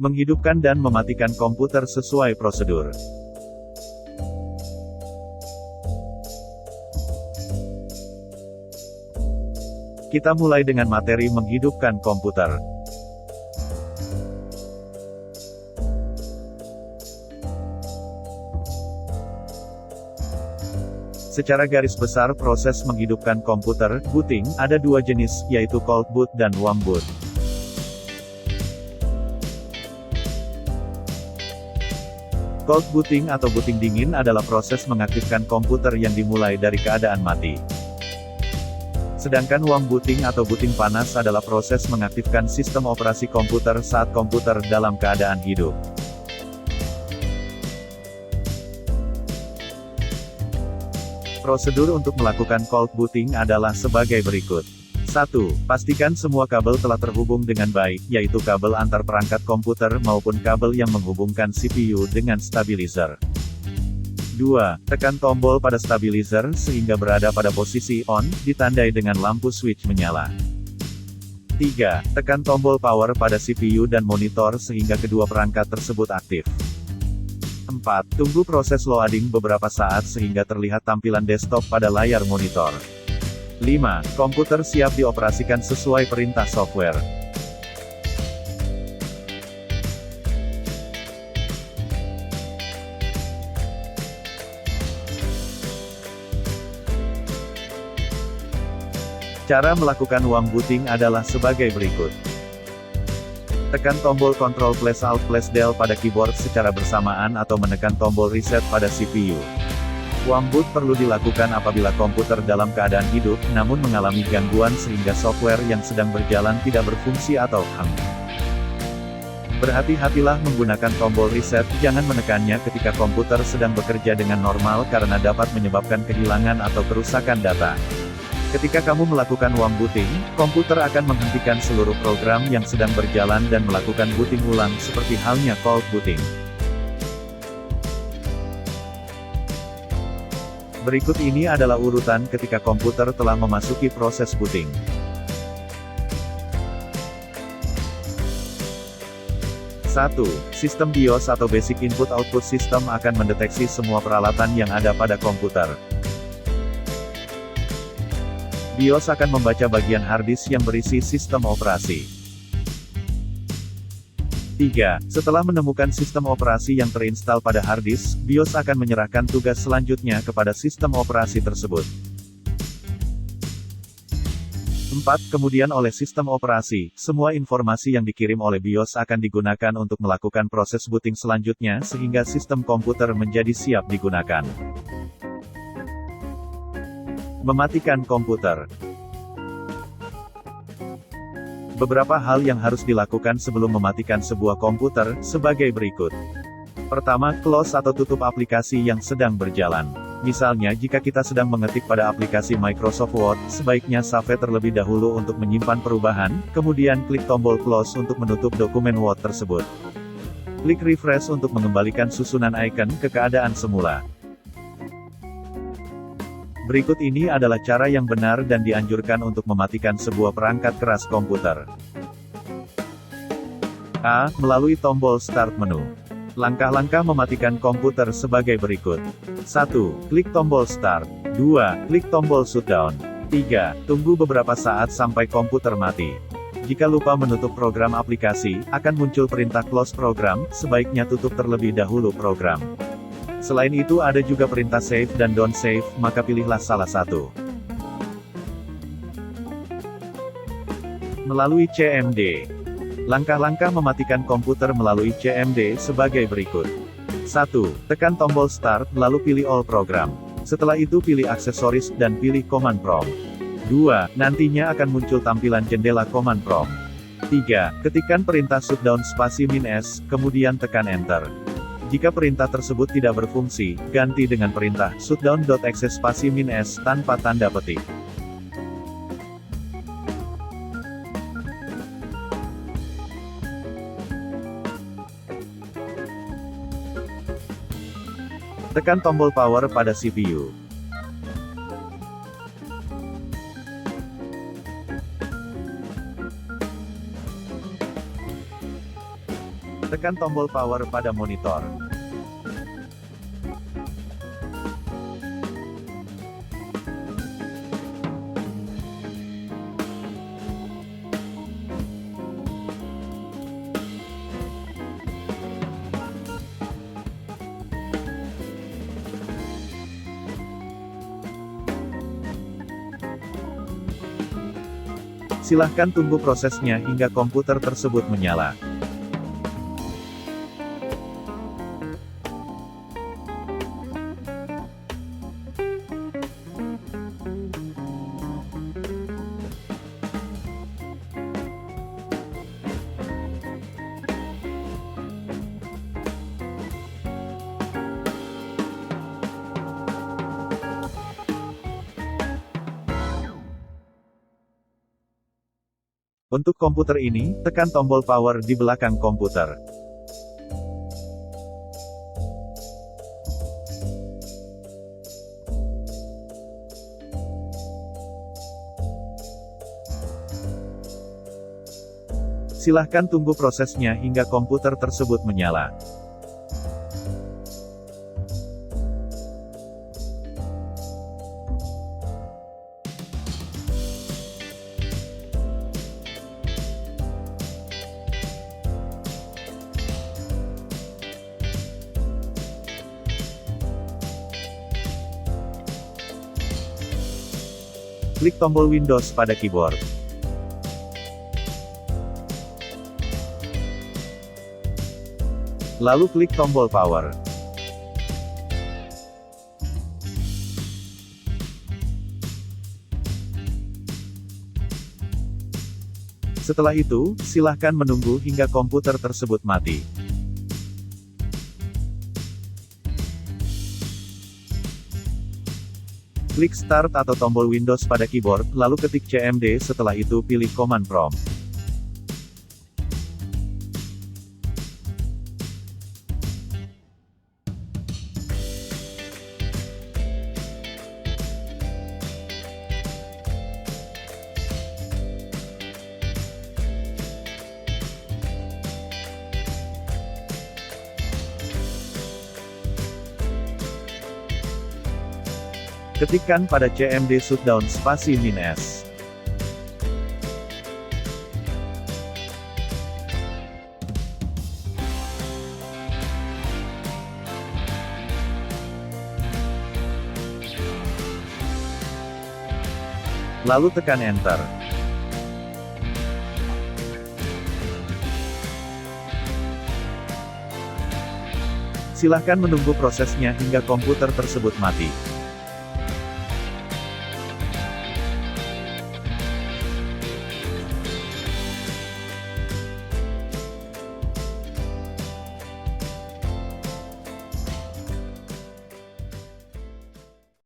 Menghidupkan dan mematikan komputer sesuai prosedur. Kita mulai dengan materi menghidupkan komputer. Secara garis besar proses menghidupkan komputer, booting, ada dua jenis, yaitu cold boot dan warm boot. Cold booting atau booting dingin adalah proses mengaktifkan komputer yang dimulai dari keadaan mati. Sedangkan warm booting atau booting panas adalah proses mengaktifkan sistem operasi komputer saat komputer dalam keadaan hidup. Prosedur untuk melakukan cold booting adalah sebagai berikut. 1. Pastikan semua kabel telah terhubung dengan baik, yaitu kabel antar perangkat komputer maupun kabel yang menghubungkan CPU dengan stabilizer. 2. Tekan tombol pada stabilizer sehingga berada pada posisi on, ditandai dengan lampu switch menyala. 3. Tekan tombol power pada CPU dan monitor sehingga kedua perangkat tersebut aktif. 4. Tunggu proses loading beberapa saat sehingga terlihat tampilan desktop pada layar monitor. 5. Komputer siap dioperasikan sesuai perintah software. Cara melakukan warm booting adalah sebagai berikut. Tekan tombol Ctrl plus Alt plus Del pada keyboard secara bersamaan atau menekan tombol reset pada CPU. Warm boot perlu dilakukan apabila komputer dalam keadaan hidup, namun mengalami gangguan sehingga software yang sedang berjalan tidak berfungsi atau hang. Berhati-hatilah menggunakan tombol reset, jangan menekannya ketika komputer sedang bekerja dengan normal karena dapat menyebabkan kehilangan atau kerusakan data. Ketika kamu melakukan warm booting, komputer akan menghentikan seluruh program yang sedang berjalan dan melakukan booting ulang seperti halnya cold booting. Berikut ini adalah urutan ketika komputer telah memasuki proses booting. 1. Sistem BIOS atau Basic Input Output System akan mendeteksi semua peralatan yang ada pada komputer. BIOS akan membaca bagian harddisk yang berisi sistem operasi. 3. Setelah menemukan sistem operasi yang terinstal pada harddisk, BIOS akan menyerahkan tugas selanjutnya kepada sistem operasi tersebut. 4. Kemudian oleh sistem operasi, semua informasi yang dikirim oleh BIOS akan digunakan untuk melakukan proses booting selanjutnya sehingga sistem komputer menjadi siap digunakan. Mematikan komputer. Beberapa hal yang harus dilakukan sebelum mematikan sebuah komputer, sebagai berikut. Pertama, close atau tutup aplikasi yang sedang berjalan. Misalnya jika kita sedang mengetik pada aplikasi Microsoft Word, sebaiknya save terlebih dahulu untuk menyimpan perubahan, kemudian klik tombol close untuk menutup dokumen Word tersebut. Klik refresh untuk mengembalikan susunan icon ke keadaan semula. Berikut ini adalah cara yang benar dan dianjurkan untuk mematikan sebuah perangkat keras komputer. A. Melalui tombol Start menu. Langkah-langkah mematikan komputer sebagai berikut. 1. Klik tombol Start. 2. Klik tombol Shutdown. 3. Tunggu beberapa saat sampai komputer mati. Jika lupa menutup program aplikasi, akan muncul perintah Close Program, sebaiknya tutup terlebih dahulu program. Selain itu ada juga perintah save dan don't save, maka pilihlah salah satu. Melalui CMD. Langkah-langkah mematikan komputer melalui CMD sebagai berikut. 1. Tekan tombol Start, lalu pilih All Program. Setelah itu pilih Aksesoris dan pilih Command Prompt. 2. Nantinya akan muncul tampilan jendela Command Prompt. 3. Ketikkan perintah shutdown spasi -S, kemudian tekan Enter. Jika perintah tersebut tidak berfungsi, ganti dengan perintah shutdown.exe spasi -S tanpa tanda petik. Tekan tombol power pada CPU. Tekan tombol power pada monitor. Silahkan tunggu prosesnya hingga komputer tersebut menyala. Untuk komputer ini, tekan tombol power di belakang komputer. Silahkan tunggu prosesnya hingga komputer tersebut menyala. Klik tombol Windows pada keyboard. Lalu klik tombol power. Setelah itu, silahkan menunggu hingga komputer tersebut mati. Klik Start atau tombol Windows pada keyboard, lalu ketik CMD, setelah itu pilih Command Prompt. Ketikkan pada CMD shutdown spasi -S. Lalu tekan Enter. Silahkan menunggu prosesnya hingga komputer tersebut mati.